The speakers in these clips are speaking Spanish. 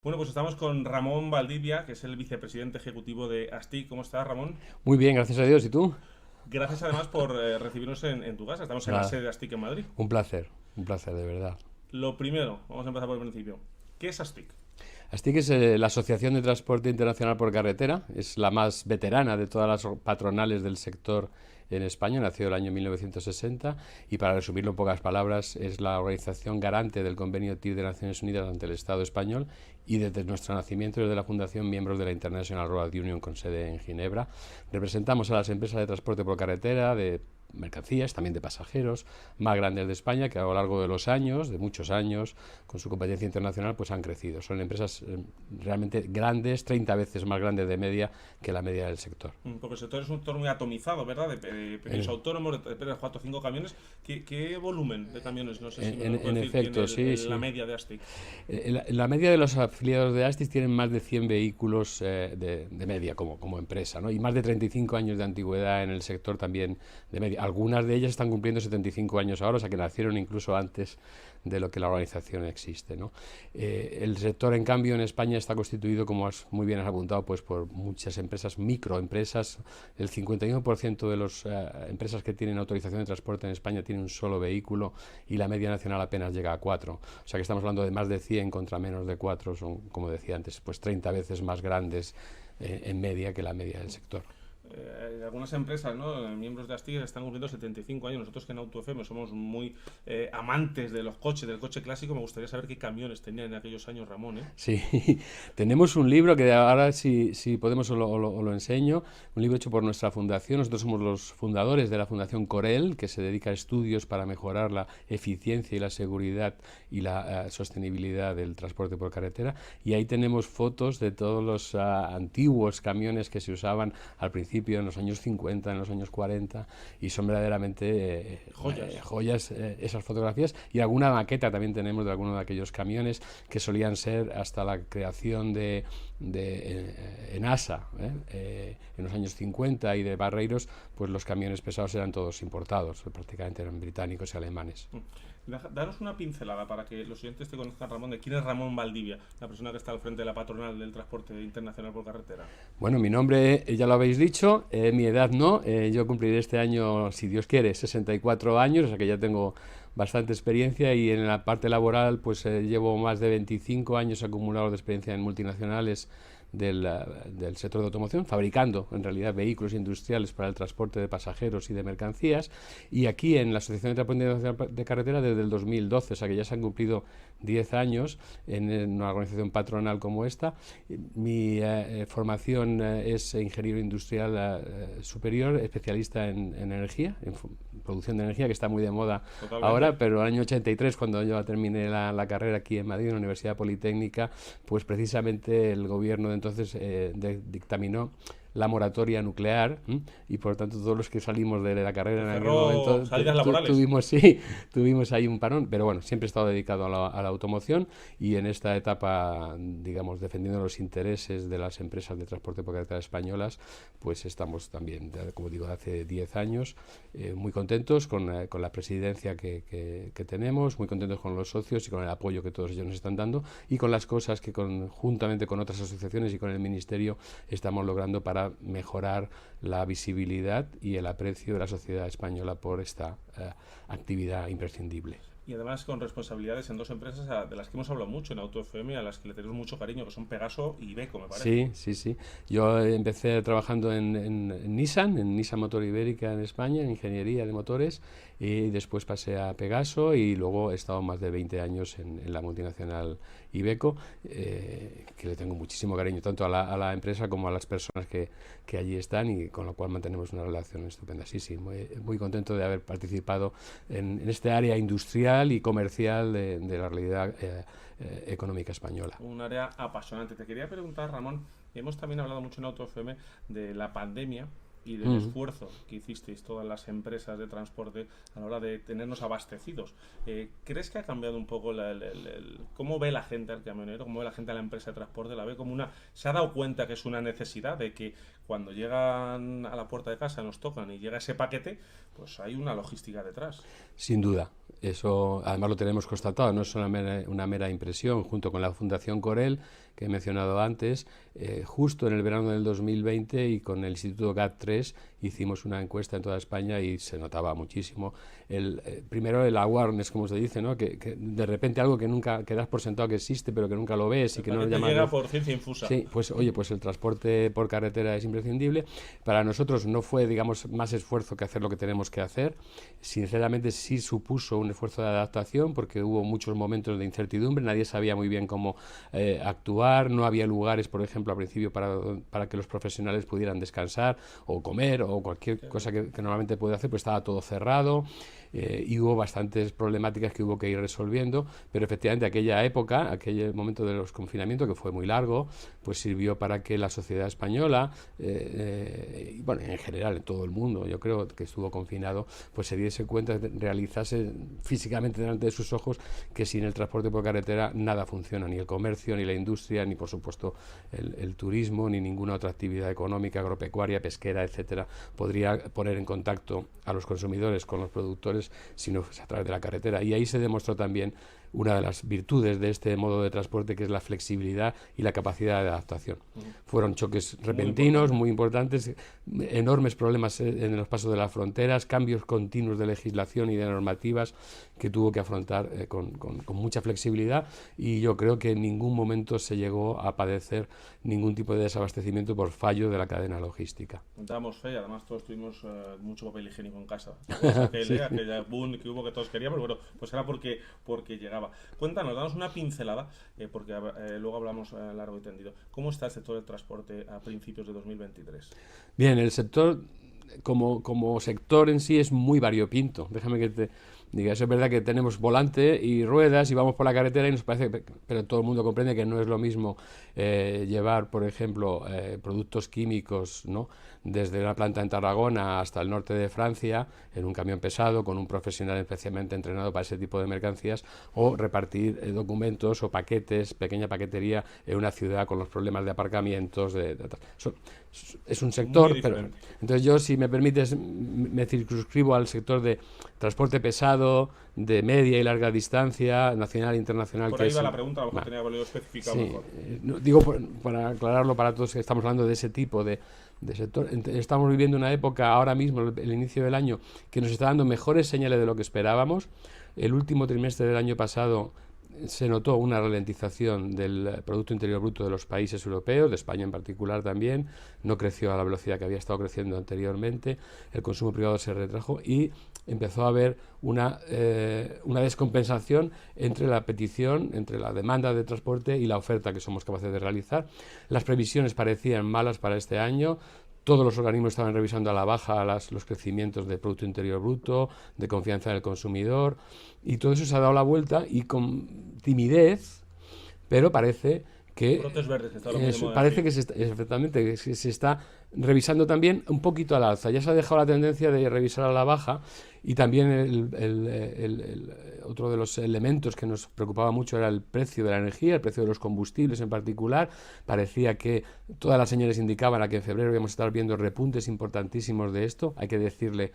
Bueno, pues estamos con Ramón Valdivia, que es el vicepresidente ejecutivo de ASTIC. ¿Cómo estás, Ramón? Muy bien, gracias a Dios. ¿Y tú? Gracias además por recibirnos en tu casa. Estamos en la Nada, sede de ASTIC en Madrid. un placer de verdad. Lo primero, vamos a empezar por el principio. ¿Qué es ASTIC? ASTIC es la Asociación de Transporte Internacional por Carretera, es la más veterana de todas las patronales del sector en España, nació el año 1960 y para resumirlo en pocas palabras es la organización garante del convenio TIR de Naciones Unidas ante el Estado español y desde nuestro nacimiento desde la fundación miembros de la International Road Union con sede en Ginebra. Representamos a las empresas de transporte por carretera, de mercancías, también de pasajeros, más grandes de España, que a lo largo de los años, de muchos años, con su competencia internacional, pues han crecido. Son empresas realmente grandes, 30 veces más grandes de media que la media del sector. Porque el sector es un sector muy atomizado, ¿verdad? De pequeños En, autónomos, de 4 o 5 camiones. ¿Qué volumen de camiones? No sé si me lo en puedes decir, tiene efecto, sí, la sí. media de ASTIC. La media de los afiliados de Astis tienen más de 100 vehículos de media como empresa, ¿no? Y más de 35 años de antigüedad en el sector también de media. Algunas de ellas están cumpliendo 75 años ahora, o sea que nacieron incluso antes de lo que la organización existe, ¿no? El sector, en cambio, en España está constituido, como muy bien has apuntado, pues por muchas empresas, microempresas. El 51% de las empresas que tienen autorización de transporte en España tienen un solo vehículo y la media nacional apenas llega a 4. O sea que estamos hablando de más de 100 contra menos de 4, son, como decía antes, pues 30 veces más grandes en media que la media del sector. Algunas empresas, ¿no? Miembros de ASTIC están cumpliendo 75 años. Nosotros que en AutoFM somos muy amantes de los coches, del coche clásico. Me gustaría saber qué camiones tenían en aquellos años, Ramón, ¿eh? Sí, tenemos un libro que ahora si podemos os lo enseño, un libro hecho por nuestra fundación. Nosotros somos los fundadores de la Fundación Corel, que se dedica a estudios para mejorar la eficiencia y la seguridad y la sostenibilidad del transporte por carretera. Y ahí tenemos fotos de todos los antiguos camiones que se usaban al principio, en los años 50, en los años 40, y son verdaderamente Joyas. joyas esas fotografías. Y alguna maqueta también tenemos de alguno de aquellos camiones que solían ser hasta la creación en ASA, en los años 50 y de Barreiros, pues los camiones pesados eran todos importados, prácticamente eran británicos y alemanes. Daros una pincelada para que los oyentes te conozcan, Ramón, de quién es Ramón Valdivia, la persona que está al frente de la patronal del transporte internacional por carretera. Bueno, mi nombre ya lo habéis dicho, mi edad no, yo cumpliré este año, si Dios quiere, 64 años, o sea que ya tengo bastante experiencia y en la parte laboral pues llevo más de 25 años acumulados de experiencia en multinacionales del sector de automoción, fabricando en realidad vehículos industriales para el transporte de pasajeros y de mercancías, y aquí en la Asociación de Transporte de Carretera desde el 2012, o sea que ya se han cumplido 10 años en una organización patronal como esta. Mi formación es ingeniero industrial superior, especialista en energía, en producción de energía, que está muy de moda Totalmente. ahora, pero el año 83, cuando yo terminé la carrera aquí en Madrid, en la Universidad Politécnica, pues precisamente el gobierno de entonces dictaminó la moratoria nuclear y por tanto todos los que salimos de la carrera Te en aquel cerró momento salidas laborales. tuvimos ahí un parón, pero bueno, siempre he estado dedicado a la automoción y en esta etapa, digamos, defendiendo los intereses de las empresas de transporte por carretera españolas, pues estamos también, como digo, hace 10 años, muy contentos con la presidencia que tenemos, muy contentos con los socios y con el apoyo que todos ellos nos están dando y con las cosas que juntamente con otras asociaciones y con el Ministerio estamos logrando para mejorar la visibilidad y el aprecio de la sociedad española por esta actividad imprescindible. Y además con responsabilidades en dos empresas de las que hemos hablado mucho en AutoFM, a las que le tenemos mucho cariño, que son Pegaso y Iveco, me parece. Sí, sí, sí. Yo empecé trabajando en Nissan, en Nissan Motor Ibérica en España, en ingeniería de motores, y después pasé a Pegaso y luego he estado más de 20 años en la multinacional Iveco, que le tengo muchísimo cariño tanto a la empresa como a las personas que allí están y con lo cual mantenemos una relación estupenda. Sí, sí, muy contento de haber participado en este área industrial y comercial de la realidad económica española. Un área apasionante. Te quería preguntar, Ramón, hemos también hablado mucho en AutoFM de la pandemia y del Mm. esfuerzo que hicisteis todas las empresas de transporte a la hora de tenernos abastecidos. ¿Crees que ha cambiado un poco cómo ve la gente al camionero, cómo ve la gente a la empresa de transporte? ¿La ve como una... ¿Se ha dado cuenta que es una necesidad de que cuando llegan a la puerta de casa nos tocan y llega ese paquete, pues hay una logística detrás? Sin duda, eso además lo tenemos constatado, no es una mera impresión. Junto con la Fundación Corel que he mencionado antes. Justo en el verano del 2020 y con el Instituto GAT3 hicimos una encuesta en toda España y se notaba muchísimo. Primero el awareness, como se dice, ¿no? Que de repente algo que nunca, que das por sentado que existe, pero que nunca lo ves y que no lo llamas. Llega por ciencia infusa. Sí, pues oye, pues el transporte por carretera es imprescindible. Para nosotros no fue, digamos, más esfuerzo que hacer lo que tenemos que hacer. Sinceramente sí supuso un esfuerzo de adaptación porque hubo muchos momentos de incertidumbre, nadie sabía muy bien cómo actuar, no había lugares, por ejemplo, al principio para que los profesionales pudieran descansar o comer o cualquier cosa que normalmente puede hacer, pues estaba todo cerrado. Y hubo bastantes problemáticas que hubo que ir resolviendo, pero efectivamente aquella época, aquel momento de los confinamientos, que fue muy largo, pues sirvió para que la sociedad española, y bueno, en general en todo el mundo, yo creo que estuvo confinado, pues se diese cuenta, realizase físicamente delante de sus ojos que sin el transporte por carretera nada funciona, ni el comercio, ni la industria, ni por supuesto el turismo, ni ninguna otra actividad económica, agropecuaria, pesquera, etcétera, podría poner en contacto a los consumidores con los productores sino a través de la carretera. Y ahí se demostró también una de las virtudes de este modo de transporte, que es la flexibilidad y la capacidad de adaptación. Fueron choques repentinos, muy importantes, enormes problemas en los pasos de las fronteras, cambios continuos de legislación y de normativas que tuvo que afrontar con mucha flexibilidad, y yo creo que en ningún momento se llegó a padecer ningún tipo de desabastecimiento por fallo de la cadena logística. Dábamos fe, además todos tuvimos mucho papel higiénico en casa. Aquella boom que hubo que todos queríamos, bueno, pues era porque llegaba. Cuéntanos, danos una pincelada, porque luego hablamos largo y tendido. ¿Cómo está el sector del transporte a principios de 2023? Bien, el sector como sector en sí es muy variopinto. Déjame que te diga, eso es verdad que tenemos volante y ruedas y vamos por la carretera y nos parece, pero todo el mundo comprende que no es lo mismo llevar, por ejemplo, productos químicos, ¿no?, desde una planta en Tarragona hasta el norte de Francia en un camión pesado con un profesional especialmente entrenado para ese tipo de mercancías, o repartir documentos o paquetes, pequeña paquetería en una ciudad con los problemas de aparcamientos. Es un sector, pero entonces yo, si me permites, me circunscribo al sector de transporte pesado, de media y larga distancia, nacional e internacional. Por ahí va la pregunta, a lo mejor tenía que especificado mejor. Digo, para aclararlo para todos, que estamos hablando de ese tipo de sector. Estamos viviendo una época, ahora mismo, el inicio del año, que nos está dando mejores señales de lo que esperábamos. El último trimestre del año pasado se notó una ralentización del Producto Interior Bruto de los países europeos, de España en particular también, no creció a la velocidad que había estado creciendo anteriormente, el consumo privado se retrajo y empezó a haber una descompensación entre la petición, entre la demanda de transporte y la oferta que somos capaces de realizar. Las previsiones parecían malas para este año. Todos los organismos estaban revisando a la baja los crecimientos del Producto Interior Bruto, de confianza del consumidor, y todo eso se ha dado la vuelta y con timidez, pero parece que se está revisando también un poquito al alza. Ya se ha dejado la tendencia de revisar a la baja, y también otro de los elementos que nos preocupaba mucho era el precio de la energía, el precio de los combustibles en particular. Parecía que todas las señales indicaban a que en febrero íbamos a estar viendo repuntes importantísimos de esto. Hay que decirle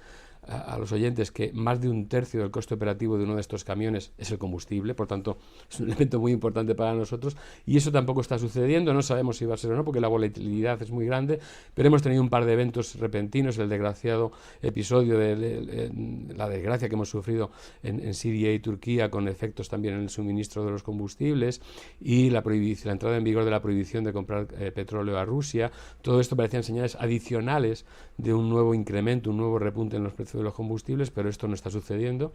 a los oyentes que más de un tercio del coste operativo de uno de estos camiones es el combustible, por tanto es un elemento muy importante para nosotros, y eso tampoco está sucediendo. No sabemos si va a ser o no, porque la volatilidad es muy grande, pero hemos tenido un par de eventos repentinos, el desgraciado episodio de la desgracia que hemos sufrido en Siria y Turquía, con efectos también en el suministro de los combustibles, y la entrada en vigor de la prohibición de comprar petróleo a Rusia. Todo esto parecían señales adicionales de un nuevo incremento, un nuevo repunte en los precios de los combustibles, pero esto no está sucediendo,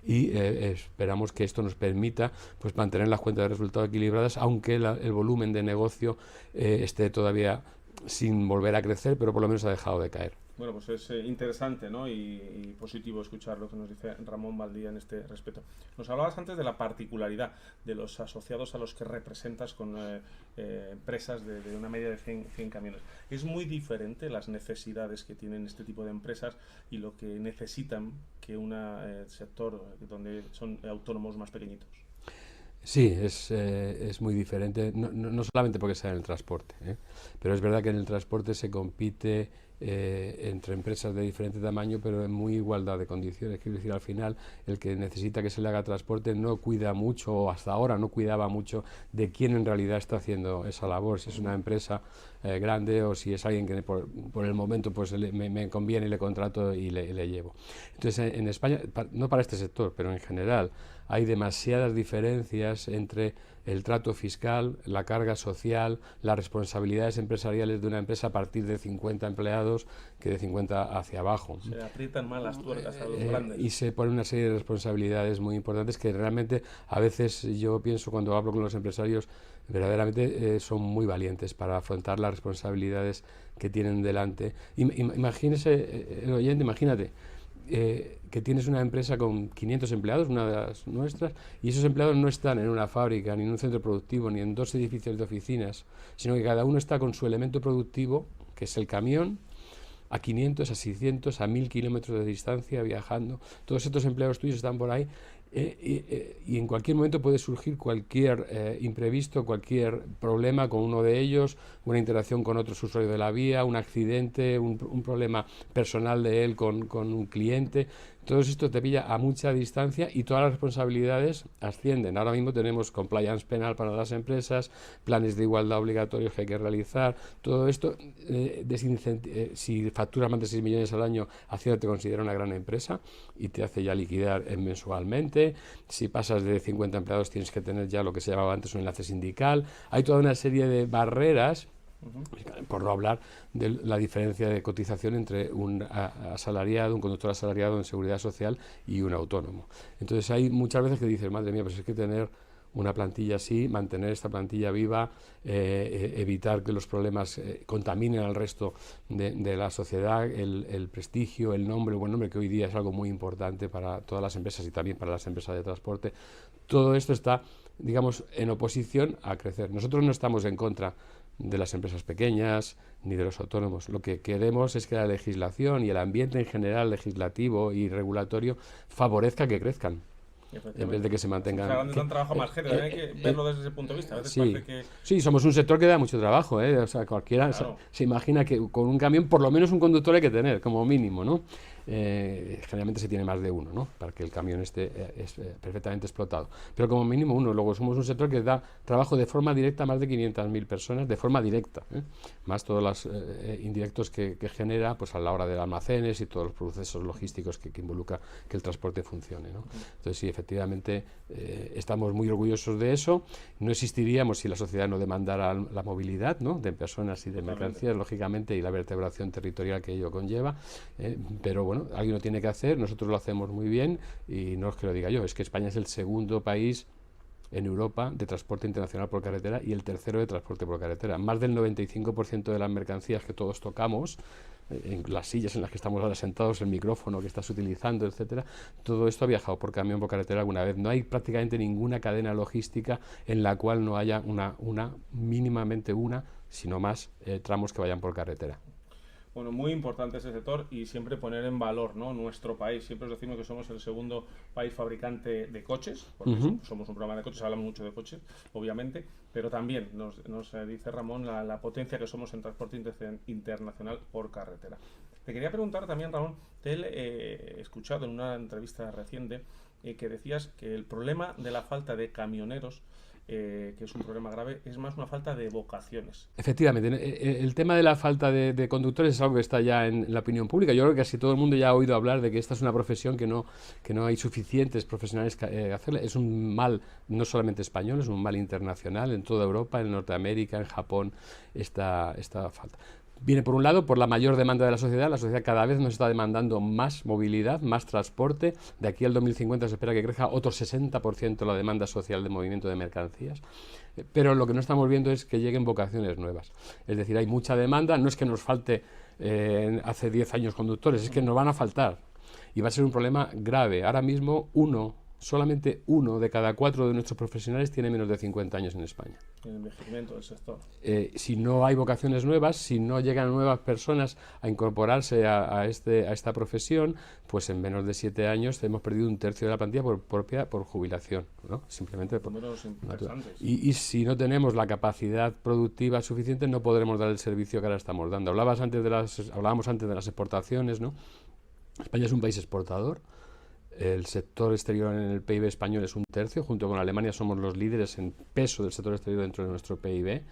y esperamos que esto nos permita pues mantener las cuentas de resultados equilibradas, aunque el volumen de negocio esté todavía sin volver a crecer, pero por lo menos ha dejado de caer. Bueno, pues es interesante, ¿no?, y positivo escuchar lo que nos dice Ramón Baldía en este respecto. Nos hablabas antes de la particularidad de los asociados a los que representas con empresas de una media de 100 camiones. ¿Es muy diferente las necesidades que tienen este tipo de empresas y lo que necesitan que un sector donde son autónomos más pequeñitos? Sí, es muy diferente, no solamente porque sea en el transporte, pero es verdad que en el transporte se compite entre empresas de diferente tamaño, pero en muy igualdad de condiciones. Quiero decir, al final, el que necesita que se le haga transporte no cuida mucho, o hasta ahora no cuidaba mucho, de quién en realidad está haciendo esa labor, si es una empresa grande o si es alguien que por el momento pues me conviene y le contrato y le llevo. Entonces, en España, no para este sector, pero en general, hay demasiadas diferencias entre el trato fiscal, la carga social, las responsabilidades empresariales de una empresa a partir de 50 empleados que de 50 hacia abajo. Se aprietan mal las tuercas a los grandes. Y se ponen una serie de responsabilidades muy importantes que realmente a veces yo pienso cuando hablo con los empresarios verdaderamente son muy valientes para afrontar las responsabilidades que tienen delante. Imagínese, el oyente, imagínate que tienes una empresa con 500 empleados, una de las nuestras, y esos empleados no están en una fábrica, ni en un centro productivo, ni en 2 edificios de oficinas, sino que cada uno está con su elemento productivo, que es el camión, a 500, a 600, a 1000 kilómetros de distancia, viajando. Todos estos empleados tuyos están por ahí y en cualquier momento puede surgir cualquier imprevisto, cualquier problema con uno de ellos, una interacción con otros usuarios de la vía, un accidente, un problema personal de él con un cliente. Todo esto te pilla a mucha distancia y todas las responsabilidades ascienden. Ahora mismo tenemos compliance penal para las empresas, planes de igualdad obligatorios que hay que realizar. Todo esto, si facturas más de 6 millones al año, Hacienda te considera una gran empresa y te hace ya liquidar mensualmente. Si pasas de 50 empleados tienes que tener ya lo que se llamaba antes un enlace sindical. Hay toda una serie de barreras, por no hablar de la diferencia de cotización entre un asalariado, un conductor asalariado en seguridad social y un autónomo. Entonces hay muchas veces que dices, madre mía, pues es que tener una plantilla así, mantener esta plantilla viva, evitar que los problemas contaminen al resto de la sociedad, el prestigio, el nombre, el buen nombre, que hoy día es algo muy importante para todas las empresas y también para las empresas de transporte. Todo esto está, digamos, en oposición a crecer. Nosotros no estamos en contra de las empresas pequeñas ni de los autónomos. Lo que queremos es que la legislación y el ambiente en general legislativo y regulatorio favorezca que crezcan, en vez de que se mantengan. O sea, un trabajo más gente, hay que verlo desde ese punto de vista. A veces sí, parece que... sí, somos un sector que da mucho trabajo, o sea, cualquiera Claro. se imagina que con un camión por lo menos un conductor hay que tener, como mínimo, ¿no? Generalmente se tiene más de uno, ¿no? Para que el camión esté perfectamente explotado. Pero como mínimo uno. Luego somos un sector que da trabajo de forma directa a más de 500.000 personas, de forma directa, más todos los indirectos que genera pues a la hora de almacenes y todos los procesos logísticos que involucra que el transporte funcione, ¿no? Entonces sí, efectivamente estamos muy orgullosos de eso. No existiríamos si la sociedad no demandara la movilidad, ¿no? De personas y de mercancías, lógicamente, y la vertebración territorial que ello conlleva, pero bueno, alguien lo tiene que hacer, nosotros lo hacemos muy bien y no es que lo diga yo, es que España es el segundo país en Europa de transporte internacional por carretera y el tercero de transporte por carretera. Más del 95% de las mercancías que todos tocamos, en las sillas en las que estamos ahora sentados, el micrófono que estás utilizando, etcétera, todo esto ha viajado por camión por carretera alguna vez. No hay prácticamente ninguna cadena logística en la cual no haya mínimamente una, sino más tramos que vayan por carretera. Bueno, muy importante ese sector y siempre poner en valor, ¿no?, nuestro país. Siempre os decimos que somos el segundo país fabricante de coches, porque somos un programa de coches, hablamos mucho de coches, obviamente, pero también nos dice Ramón la potencia que somos en transporte internacional por carretera. Te quería preguntar también, Ramón, he escuchado en una entrevista reciente que decías que el problema de la falta de camioneros, que es un problema grave, es más una falta de vocaciones. Efectivamente, el tema de la falta de conductores es algo que está ya en la opinión pública. Yo creo que casi todo el mundo ya ha oído hablar de que esta es una profesión que no hay suficientes profesionales que hacerla. Es un mal no solamente español, es un mal internacional en toda Europa, en Norteamérica, en Japón, esta falta. Viene por un lado por la mayor demanda de la sociedad cada vez nos está demandando más movilidad, más transporte. De aquí al 2050 se espera que crezca otro 60% la demanda social de movimiento de mercancías. Pero lo que no estamos viendo es que lleguen vocaciones nuevas. Es decir, hay mucha demanda, no es que nos falte hace 10 años conductores, es que nos van a faltar. Y va a ser un problema grave. Ahora mismo uno solamente 1 de cada 4 de nuestros profesionales tiene menos de 50 años en España. El envejecimiento del sector. Si no hay vocaciones nuevas, si no llegan nuevas personas a incorporarse a esta profesión, pues en menos de 7 años hemos perdido un tercio de la plantilla por jubilación, ¿no? Simplemente por y si no tenemos la capacidad productiva suficiente, no podremos dar el servicio que ahora estamos dando. Hablábamos antes de las exportaciones, ¿no? España es un país exportador. El sector exterior en el PIB español es un tercio, junto con Alemania somos los líderes en peso del sector exterior dentro de nuestro PIB,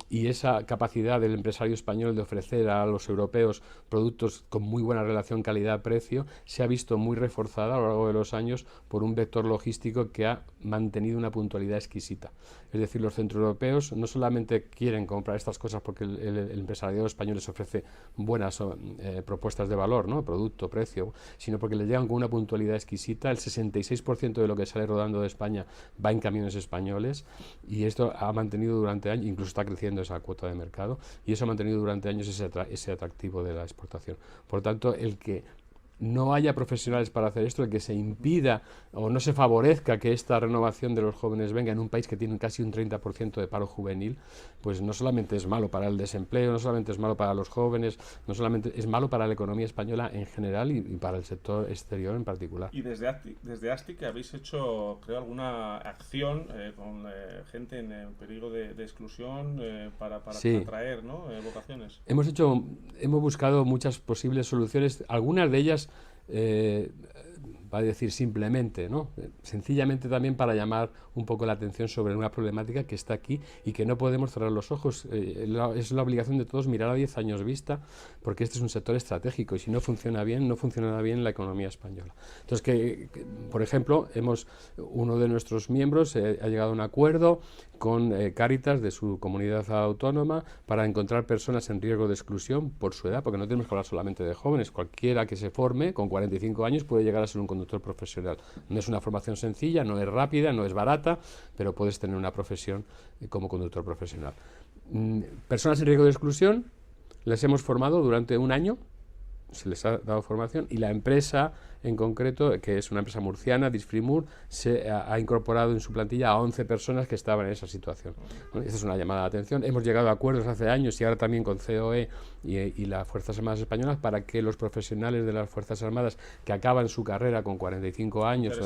y esa capacidad del empresario español de ofrecer a los europeos productos con muy buena relación calidad-precio se ha visto muy reforzada a lo largo de los años por un vector logístico que ha mantenido una puntualidad exquisita. Es decir, los centroeuropeos no solamente quieren comprar estas cosas porque el empresariado español les ofrece buenas propuestas de valor, ¿no? Producto, precio, sino porque les llegan con una puntualidad exquisita. El 66% de lo que sale rodando de España va en camiones españoles, y esto ha mantenido durante años, incluso está creciendo esa cuota de mercado, y eso ha mantenido durante años ese atractivo de la exportación. Por tanto, el que no haya profesionales para hacer esto, el que se impida o no se favorezca que esta renovación de los jóvenes venga en un país que tiene casi un 30% de paro juvenil, pues no solamente es malo para el desempleo, no solamente es malo para los jóvenes, no solamente es malo para la economía española en general y para el sector exterior en particular. Y desde ASTI que habéis hecho, creo, alguna acción con gente en peligro de exclusión para sí, atraer, ¿no? Vocaciones. Hemos buscado muchas posibles soluciones, algunas de ellas va a decir simplemente, ¿no? Sencillamente también para llamar un poco la atención sobre una problemática que está aquí y que no podemos cerrar los ojos. Es la obligación de todos mirar a 10 años vista, porque este es un sector estratégico y si no funciona bien, no funcionará bien la economía española. Entonces, por ejemplo, uno de nuestros miembros ha llegado a un acuerdo con Cáritas de su comunidad autónoma para encontrar personas en riesgo de exclusión por su edad, porque no tenemos que hablar solamente de jóvenes. Cualquiera que se forme con 45 años puede llegar a ser un conductor profesional. No es una formación sencilla, no es rápida, no es barata, pero puedes tener una profesión como conductor profesional. Personas en riesgo de exclusión les hemos formado durante un año, se les ha dado formación, y la empresa en concreto, que es una empresa murciana, Disfrimur, se ha incorporado en su plantilla a 11 personas que estaban en esa situación. Esta es una llamada de atención. Hemos llegado a acuerdos hace años y ahora también con COE y las Fuerzas Armadas Españolas para que los profesionales de las Fuerzas Armadas que acaban su carrera con 45 años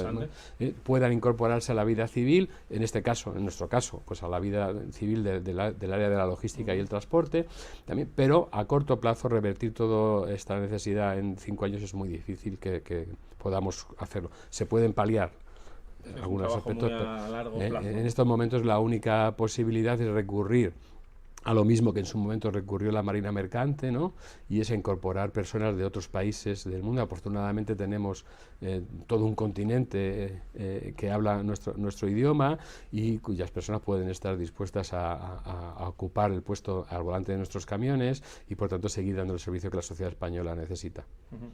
puedan incorporarse a la vida civil, en nuestro caso, pues a la vida civil del área de la logística y el transporte, también, pero a corto plazo revertir toda esta necesidad en 5 años es muy difícil que podamos hacerlo. Se pueden paliar algunos aspectos, pero en estos momentos la única posibilidad es recurrir a lo mismo que en su momento recurrió la Marina Mercante, ¿no? Y es incorporar personas de otros países del mundo. Afortunadamente tenemos todo un continente que habla nuestro idioma y cuyas personas pueden estar dispuestas a ocupar el puesto al volante de nuestros camiones y por tanto seguir dando el servicio que la sociedad española necesita.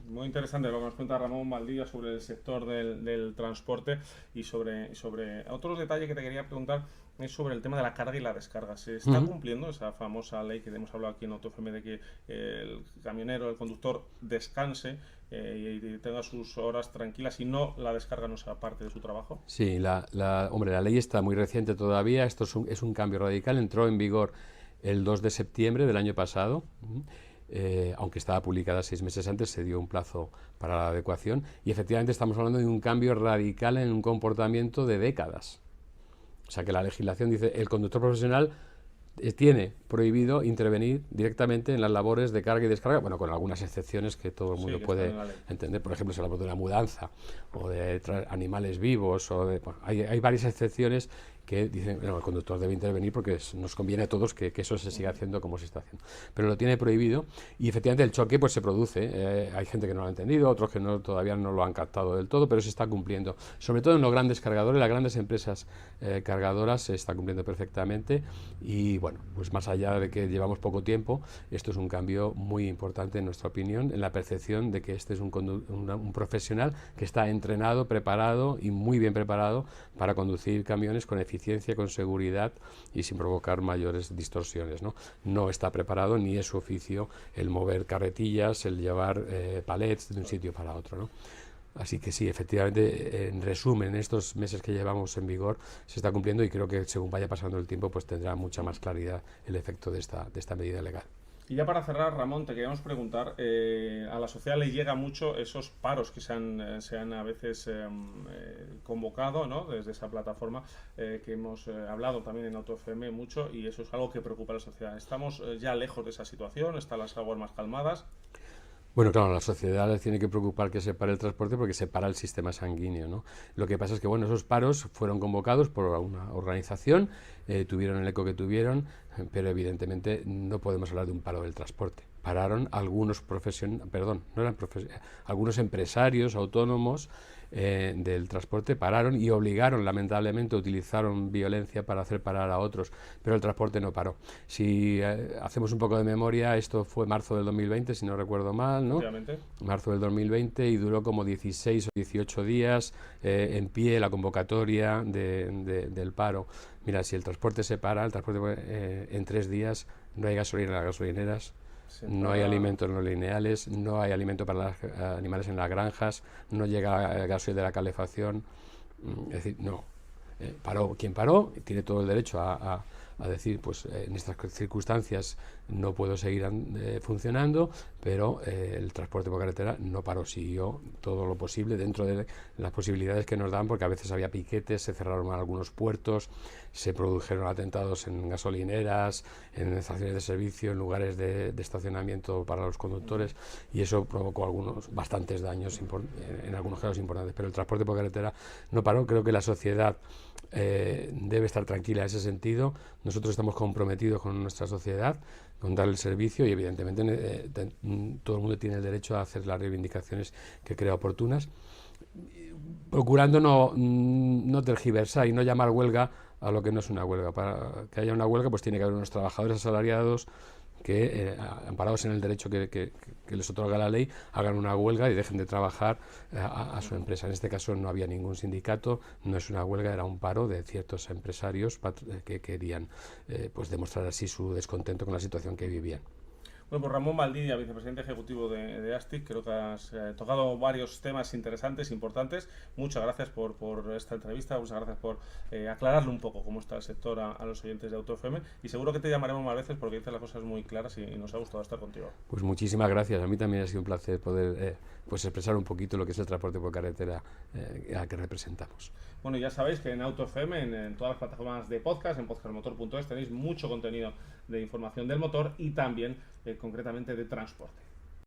Muy interesante lo que nos cuenta Ramón Valdivia sobre el sector del transporte y sobre otros detalles que te quería preguntar. Es sobre el tema de la carga y la descarga. ¿Se está cumpliendo esa famosa ley que hemos hablado aquí en AutoFM de que el camionero, el conductor descanse y tenga sus horas tranquilas y no la descarga no sea parte de su trabajo? Sí, hombre, la ley está muy reciente todavía. Esto es un cambio radical. Entró en vigor el 2 de septiembre del año pasado. Aunque estaba publicada 6 meses antes, se dio un plazo para la adecuación y efectivamente estamos hablando de un cambio radical en un comportamiento de décadas. O sea que la legislación dice el conductor profesional tiene prohibido intervenir directamente en las labores de carga y descarga, bueno, con algunas excepciones que todo el mundo puede entender. Por ejemplo, si hablamos de una mudanza o de animales vivos, hay varias excepciones que dicen, bueno, el conductor debe intervenir porque nos conviene a todos que eso se siga haciendo como se está haciendo. Pero lo tiene prohibido y efectivamente el choque pues se produce. Hay gente que no lo ha entendido, otros que todavía no lo han captado del todo, pero se está cumpliendo. Sobre todo en los grandes cargadores, las grandes empresas cargadoras se está cumpliendo perfectamente y bueno, pues más allá de que llevamos poco tiempo, esto es un cambio muy importante en nuestra opinión, en la percepción de que este es un profesional que está entrenado, preparado y muy bien preparado para conducir camiones con eficiencia, con seguridad y sin provocar mayores distorsiones, ¿no? No está preparado ni es su oficio el mover carretillas, el llevar palets de un sitio para otro, ¿no? Así que sí, efectivamente, en resumen, estos meses que llevamos en vigor se está cumpliendo y creo que según vaya pasando el tiempo, pues tendrá mucha más claridad el efecto de esta medida legal. Y ya para cerrar, Ramón, te queríamos preguntar, a la sociedad le llega mucho esos paros que se han a veces convocado, ¿no? Desde esa plataforma que hemos hablado también en AutoFM mucho, y eso es algo que preocupa a la sociedad. ¿Estamos ya lejos de esa situación? ¿Están las aguas más calmadas? Bueno, claro, a la sociedad les tiene que preocupar que se pare el transporte porque se para el sistema sanguíneo, ¿no? Lo que pasa es que, bueno, esos paros fueron convocados por una organización, tuvieron el eco que tuvieron, pero evidentemente no podemos hablar de un paro del transporte. Pararon algunos algunos empresarios autónomos del transporte pararon y obligaron, lamentablemente, utilizaron violencia para hacer parar a otros, pero el transporte no paró. Si hacemos un poco de memoria, esto fue marzo del 2020, si no recuerdo mal, ¿no? Obviamente. Marzo del 2020, y duró como 16 o 18 días en pie la convocatoria del paro. Mira, si el transporte se para, el transporte en 3 días no hay gasolina en las gasolineras, no hay alimentos no lineales, no hay alimento para los animales en las granjas, no llega gasoil de la calefacción. Es decir, no. Paró quien paró, tiene todo el derecho a decir, pues en estas circunstancias no puedo seguir funcionando, pero el transporte por carretera no paró, siguió todo lo posible dentro de las posibilidades que nos dan, porque a veces había piquetes, se cerraron algunos puertos, se produjeron atentados en gasolineras, en estaciones de servicio, en lugares de estacionamiento para los conductores, y eso provocó bastantes daños, en algunos casos importantes, pero el transporte por carretera no paró. Creo que la sociedad debe estar tranquila en ese sentido. Nosotros estamos comprometidos con nuestra sociedad, con dar el servicio, y evidentemente todo el mundo tiene el derecho a hacer las reivindicaciones que crea oportunas, procurando no tergiversar y no llamar huelga a lo que no es una huelga. Para que haya una huelga, pues tiene que haber unos trabajadores asalariados que, amparados en el derecho que les otorga la ley, hagan una huelga y dejen de trabajar a su empresa. En este caso no había ningún sindicato, no es una huelga, era un paro de ciertos empresarios que querían pues demostrar así su descontento con la situación que vivían. Bueno, pues Ramón Valdivia, vicepresidente ejecutivo de ASTIC, creo que has tocado varios temas interesantes, importantes. Muchas gracias por esta entrevista, muchas gracias por aclararle un poco cómo está el sector a los oyentes de AutoFM, y seguro que te llamaremos más veces porque dices las cosas muy claras y nos ha gustado estar contigo. Pues muchísimas gracias, a mí también ha sido un placer poder pues expresar un poquito lo que es el transporte por carretera al que representamos. Bueno, ya sabéis que en AutoFM, en todas las plataformas de podcast, en podcastmotor.es, tenéis mucho contenido de información del motor y también concretamente de transporte.